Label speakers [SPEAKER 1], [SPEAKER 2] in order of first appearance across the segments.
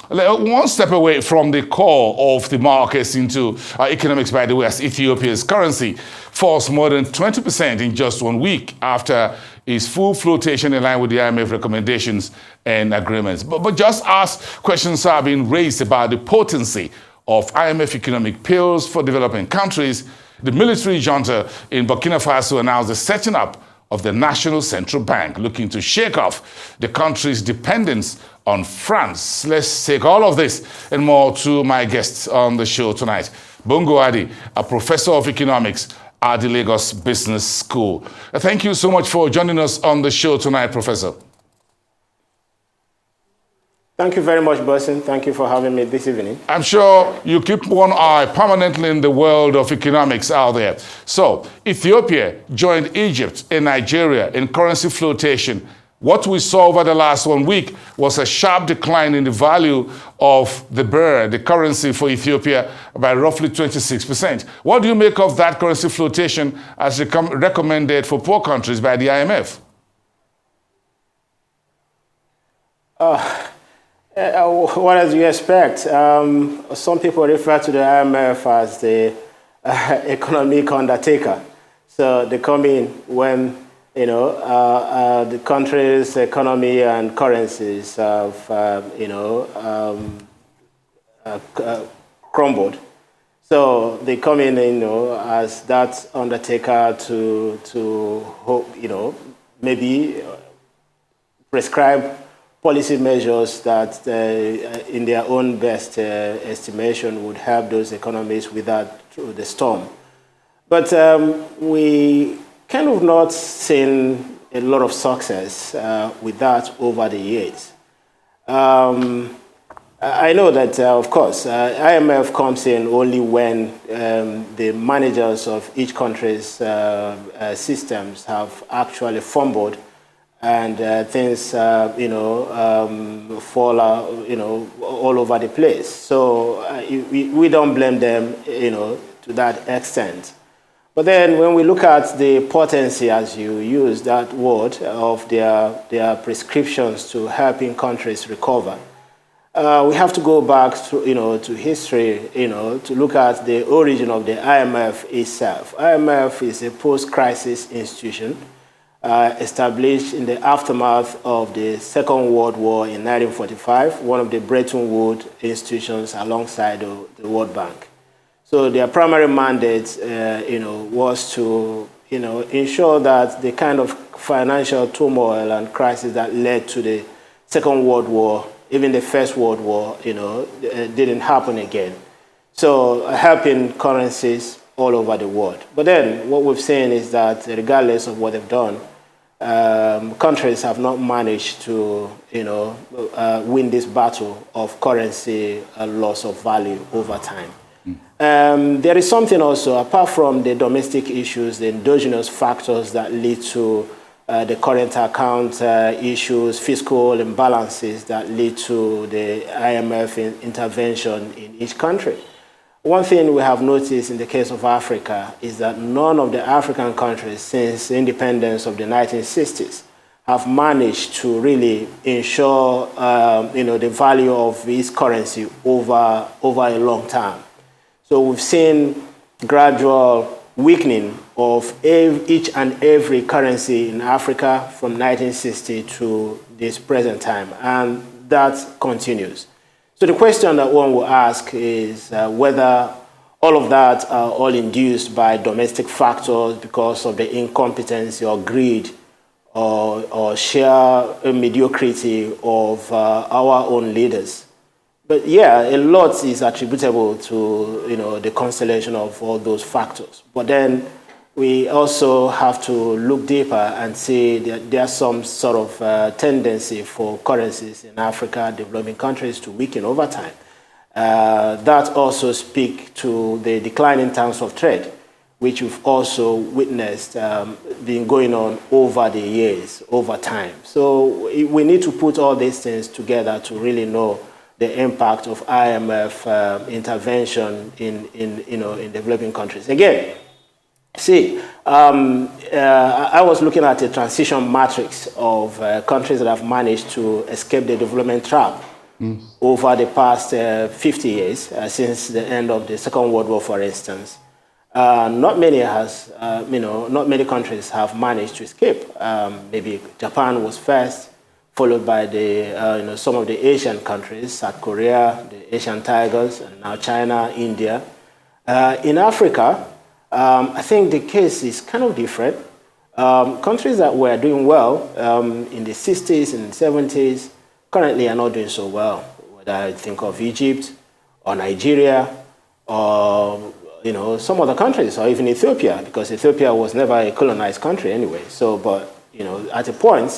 [SPEAKER 1] One step away from the core of the markets into economics, by the way, as Ethiopia's currency falls more than 20% in just 1 week after its full flotation in line with the IMF recommendations and agreements. But just as questions are being raised about the potency of IMF economic pills for developing countries, the military junta in Burkina Faso announced the setting up of the National Central Bank, looking to shake off the country's dependence on France. Let's take all of this and more to my guests on the show tonight. Bongo, a professor of economics at the Lagos Business School. Thank you so much for joining us on the show tonight, Professor.
[SPEAKER 2] Thank you very much, Burson. Thank you for having me this evening.
[SPEAKER 1] I'm sure you keep one eye permanently in the world of economics out there. So, Ethiopia joined Egypt and Nigeria in currency flotation. What we saw over the last 1 week was a sharp decline in the value of the birr, the currency for Ethiopia, by roughly 26%. What do you make of that currency flotation as recommended for poor countries by the IMF?
[SPEAKER 2] What else do you expect? Some people refer to the IMF as the economic undertaker. So they come in when the country's economy and currencies have crumbled. So they come in, as that undertaker to maybe prescribe policy measures that, in their own best estimation, would help those economies without the storm. But we kind of not seen a lot of success with that over the years. I know that, of course, IMF comes in only when the managers of each country's systems have actually fumbled and things, fall all over the place. So we don't blame them, to that extent. But then when we look at the potency, as you use that word, of their prescriptions to helping countries recover, we have to go back to history, to look at the origin of the IMF itself. IMF is a post-crisis institution established in the aftermath of the Second World War in 1945, one of the Bretton Woods institutions alongside the World Bank. So their primary mandate, was to, ensure that the kind of financial turmoil and crisis that led to the Second World War, even the First World War, didn't happen again. So helping currencies all over the world. But then what we've seen is that regardless of what they've done, countries have not managed to, win this battle of currency loss of value over time. There is something also, apart from the domestic issues, the endogenous factors that lead to the current account issues, fiscal imbalances that lead to the IMF intervention in each country. One thing we have noticed in the case of Africa is that none of the African countries since independence of the 1960s have managed to really ensure the value of its currency over a long time. So we've seen gradual weakening of each and every currency in Africa from 1960 to this present time, and that continues. So the question that one will ask is whether all of that are all induced by domestic factors because of the incompetency or greed or sheer mediocrity of our own leaders. But yeah, a lot is attributable to the constellation of all those factors. But then we also have to look deeper and see that there's some sort of tendency for currencies in Africa, developing countries, to weaken over time. That also speaks to the decline in terms of trade, which we've also witnessed being going on over the years, over time. So we need to put all these things together to really know the impact of IMF intervention in developing countries. Again, see, I was looking at a transition matrix of countries that have managed to escape the development trap over the past 50 years, since the end of the Second World War, for instance. Not many countries have managed to escape. Maybe Japan was first, followed by some of the Asian countries, South Korea, the Asian tigers, and now China, India. In Africa, I think the case is kind of different. Countries that were doing well in the 60s and 70s currently are not doing so well. Whether I think of Egypt or Nigeria or some other countries, or even Ethiopia, because Ethiopia was never a colonized country anyway. So, but at a point,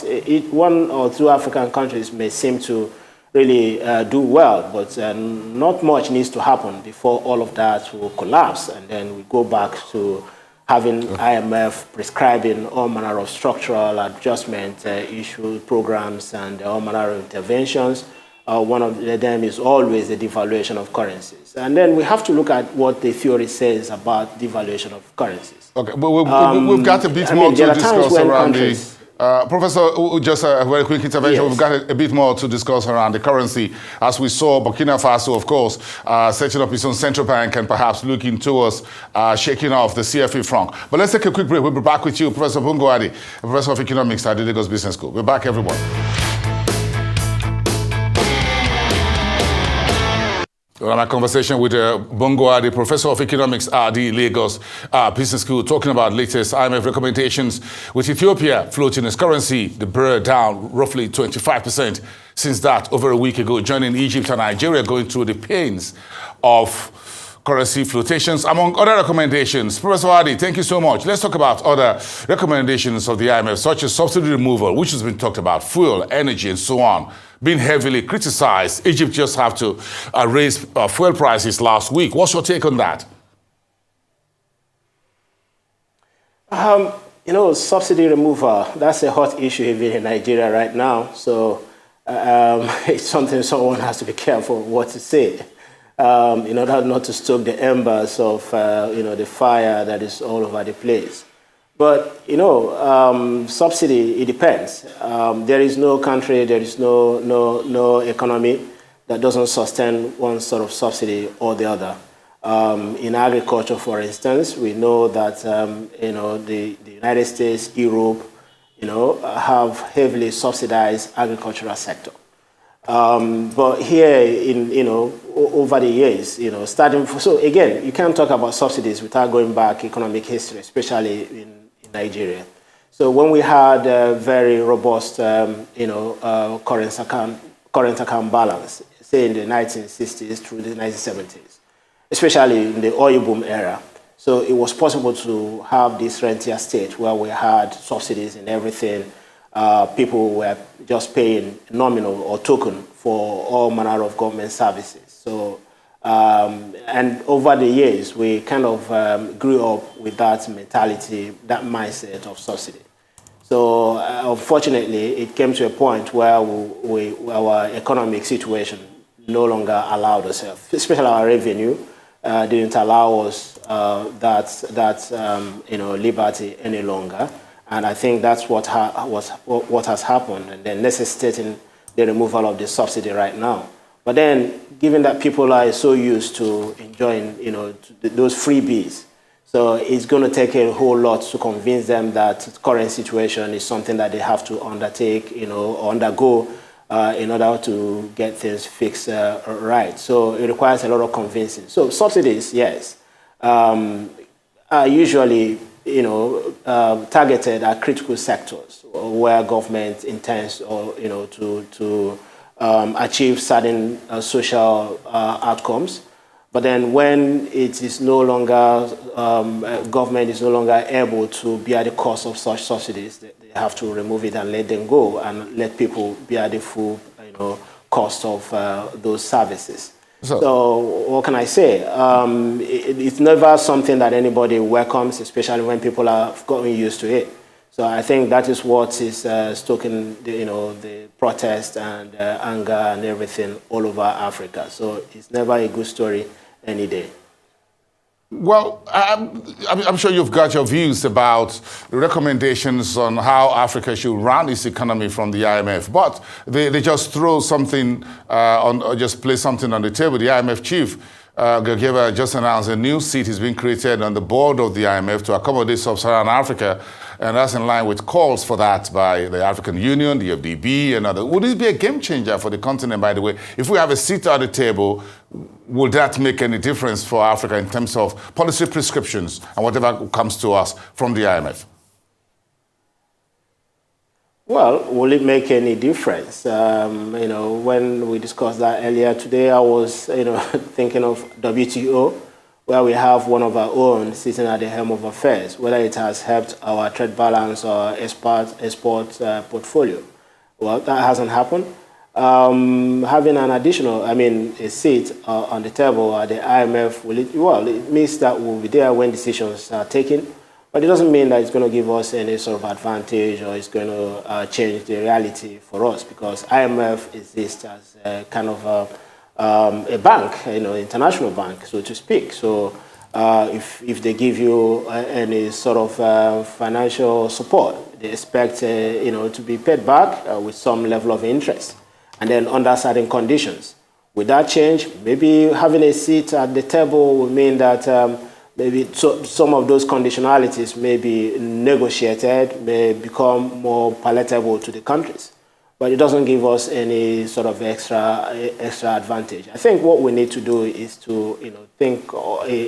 [SPEAKER 2] one or two African countries may seem to really do well, but not much needs to happen before all of that will collapse, and then we go back to having IMF prescribing all manner of structural adjustment issue programs and all manner of interventions. One of them is always the devaluation of currencies. And then we have to look at what the theory says about devaluation of currencies.
[SPEAKER 1] Okay, but we've got a bit more to discuss around the... Professor, just a very quick intervention. Yes. We've got a bit more to discuss around the currency. As we saw, Burkina Faso, of course, setting up its own central bank and perhaps looking towards shaking off the CFA franc. But let's take a quick break. We'll be back with you, Professor Bongo, Professor of Economics at the Lagos Business School. We're back, everyone. Well, my conversation with Bongo, the Professor of Economics at the Lagos Business School, talking about latest IMF recommendations with Ethiopia floating its currency, the birr down roughly 25% since that over a week ago, joining Egypt and Nigeria going through the pains of currency flotations, among other recommendations. Professor Adi, thank you so much. Let's talk about other recommendations of the IMF, such as subsidy removal, which has been talked about, fuel, energy, and so on, being heavily criticized. Egypt just have to raise fuel prices last week. What's your take on that?
[SPEAKER 2] Subsidy removal, that's a hot issue even in Nigeria right now. So it's something someone has to be careful what to say. In order not to stoke the embers of the fire that is all over the place. But subsidy, it depends. There is no country, there is no economy that doesn't sustain one sort of subsidy or the other. In agriculture, for instance, we know that the United States, Europe, have heavily subsidized agricultural sector. But here, over the years, so again, you can't talk about subsidies without going back economic history, especially in Nigeria. So when we had a very robust, current account balance, say in the 1960s through the 1970s, especially in the oil boom era, so it was possible to have this rentier state where we had subsidies and everything. People were just paying nominal or token for all manner of government services. So, and over the years, we kind of grew up with that mentality, that mindset of subsidy. So, unfortunately, it came to a point where our economic situation no longer allowed us, especially our revenue, didn't allow us liberty any longer. And I think that's what has happened, and then necessitating the removal of the subsidy right now. But then, given that people are so used to enjoying, those freebies, so it's going to take a whole lot to convince them that the current situation is something that they have to undertake, or undergo in order to get things fixed right. So it requires a lot of convincing. So subsidies, yes, are usually targeted at critical sectors where government intends to achieve certain social outcomes. But then when it is no longer, government is no longer able to bear the cost of such subsidies, they have to remove it and let them go and let people bear the full cost of those services. So what can I say? It's never something that anybody welcomes, especially when people have gotten used to it. So I think that is what is stoking the protest and anger and everything all over Africa. So it's never a good story any day.
[SPEAKER 1] Well, I'm sure you've got your views about recommendations on how Africa should run its economy from the IMF, but they just throw something or just place something on the table. The IMF chief, Georgieva, just announced a new seat is being created on the board of the IMF to accommodate sub-Saharan Africa, and that's in line with calls for that by the African Union, the FDB, and others. Would this be a game changer for the continent, by the way? If we have a seat at the table, would that make any difference for Africa in terms of policy prescriptions and whatever comes to us from the IMF?
[SPEAKER 2] Well, will it make any difference? When we discussed that earlier today, I was, thinking of WTO, where we have one of our own sitting at the helm of affairs, whether it has helped our trade balance or export portfolio. Well, that hasn't happened. Having an additional, a seat on the table at the IMF, it means that we'll be there when decisions are taken, but it doesn't mean that it's going to give us any sort of advantage or it's going to change the reality for us, because IMF exists as a kind of a bank, international bank, so to speak. So if they give you any sort of financial support, they expect to be paid back with some level of interest, and then under certain conditions. With that change, maybe having a seat at the table will mean that maybe some of those conditionalities may be negotiated, may become more palatable to the countries. But it doesn't give us any sort of extra advantage. I think what we need to do is to think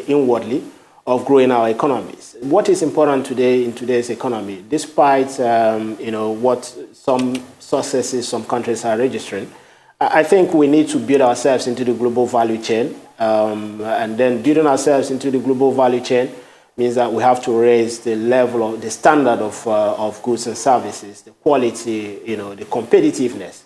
[SPEAKER 2] inwardly of growing our economies. What is important today in today's economy, despite what some successes some countries are registering, I think we need to build ourselves into the global value chain, and then building ourselves into the global value chain means that we have to raise the level of the standard of goods and services, the quality, the competitiveness,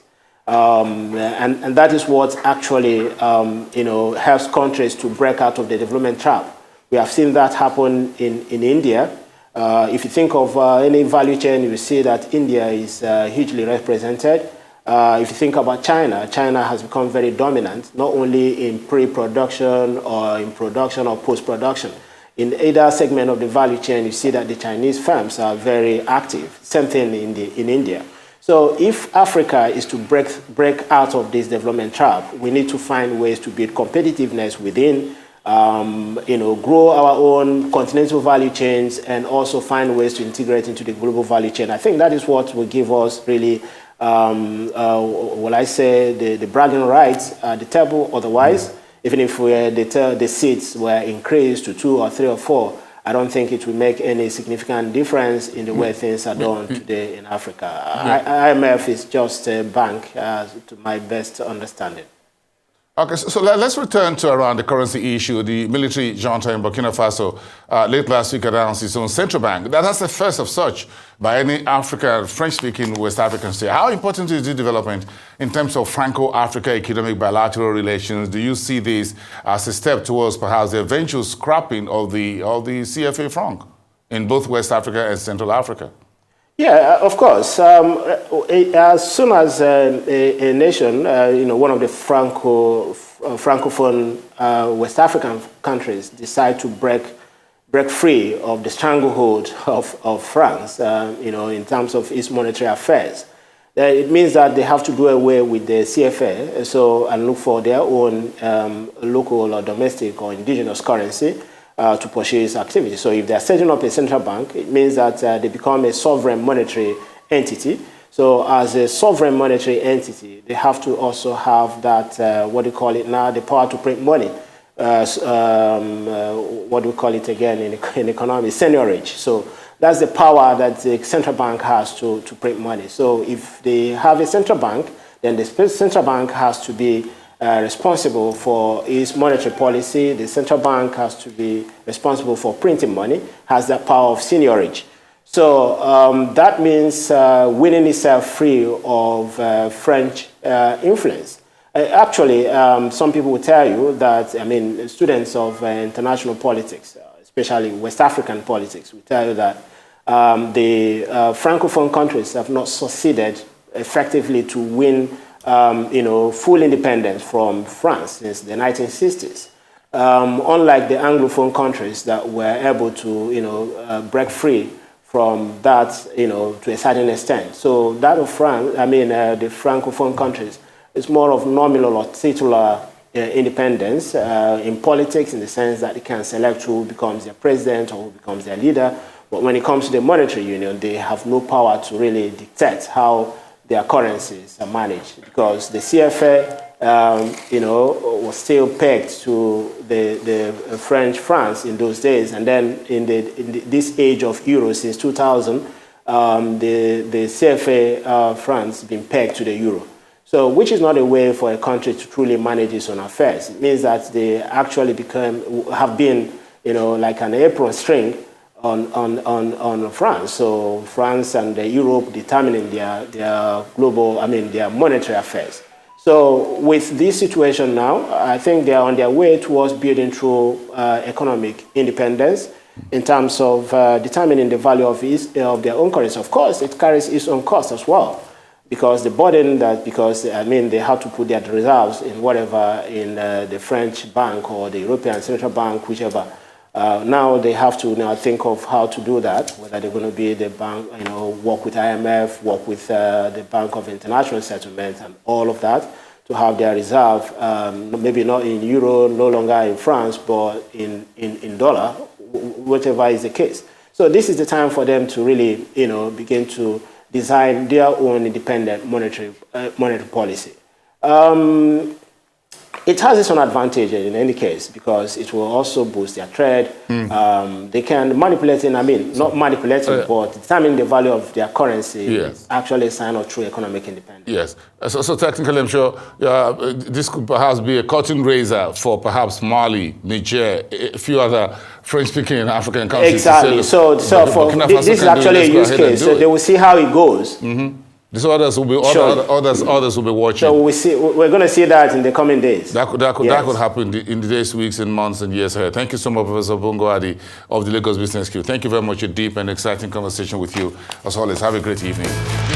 [SPEAKER 2] and that is what actually helps countries to break out of the development trap. We have seen that happen in India. If you think of any value chain, you will see that India is hugely represented. If you think about China, China has become very dominant, not only in pre-production or in production or post-production. In either segment of the value chain, you see that the Chinese firms are very active. Same thing in India. So if Africa is to break out of this development trap, we need to find ways to build competitiveness within, grow our own continental value chains, and also find ways to integrate into the global value chain. I think that is what will give us really, the bragging rights at the table. Otherwise, even if the seats were increased to 2 or 3 or 4, I don't think it will make any significant difference in the way things are done today in Africa. IMF is just a bank, to my best understanding.
[SPEAKER 1] Okay, so let's return to around the currency issue. The military junta in Burkina Faso late last week announced its own central bank. That's the first of such by any African, French-speaking West African state. How important is this development in terms of Franco-Africa economic bilateral relations? Do you see this as a step towards perhaps the eventual scrapping of the CFA franc in both West Africa and Central Africa?
[SPEAKER 2] Yeah, of course. As soon as a nation, one of the francophone West African countries decide to break free of the stranglehold of France, in terms of its monetary affairs, it means that they have to do away with the CFA, and look for their own local or domestic or indigenous currency to pursue its activity. So if they are setting up a central bank, it means that they become a sovereign monetary entity. So as a sovereign monetary entity, they have to also have that, what do you call it now, the power to print money. What do we call it again in economy? Seigniorage. So that's the power that the central bank has to print money. So if they have a central bank, then the central bank has to be responsible for its monetary policy. The central bank has to be responsible for printing money, has that power of seigniorage. So that means winning itself free of French influence. Actually, some people will tell you that, students of international politics, especially West African politics, will tell you that the Francophone countries have not succeeded effectively to win full independence from France since the 1960s. unlike the Anglophone countries that were able to, break free from that, to a certain extent. So that of France, the Francophone countries, is more of nominal or titular independence in politics, in the sense that they can select who becomes their president or who becomes their leader. But when it comes to the monetary union, they have no power to really dictate how their currencies are managed, because the CFA, was still pegged to the French France in those days, and then in this age of euro since 2000, the CFA France been pegged to the euro. So, which is not a way for a country to truly manage its own affairs. It means that they actually have been, like an apron string on France. So France and Europe determining their global, their monetary affairs. So with this situation now, I think they are on their way towards building through economic independence in terms of determining the value of their own currency. Of course, it carries its own cost as well, because the burden they have to put their reserves in whatever, in the French bank or the European Central Bank, whichever. Now they have to now think of how to do that, whether they're going to be the bank, work with IMF, work with the Bank of International Settlement and all of that, to have their reserve, maybe not in euro, no longer in France, but in dollar, whatever is the case. So this is the time for them to really, begin to design their own independent monetary policy. It has its own advantage in any case, because it will also boost their trade. They can manipulate, not manipulating, but determine the value of their currency.
[SPEAKER 1] Yes.
[SPEAKER 2] Is actually a sign of true economic independence.
[SPEAKER 1] Yes. So technically, I'm sure this could perhaps be a cutting razor for perhaps Mali, Niger, a few other French-speaking African countries.
[SPEAKER 2] Exactly. So this is actually a use case. So they will see how it goes.
[SPEAKER 1] So others will be others will be watching.
[SPEAKER 2] So we're going to see that in the coming days.
[SPEAKER 1] That could happen in the days, weeks, and months and years ahead. Thank you so much, Professor Bongo of the Lagos Business School. Thank you very much. A deep and exciting conversation with you. As always, have a great evening.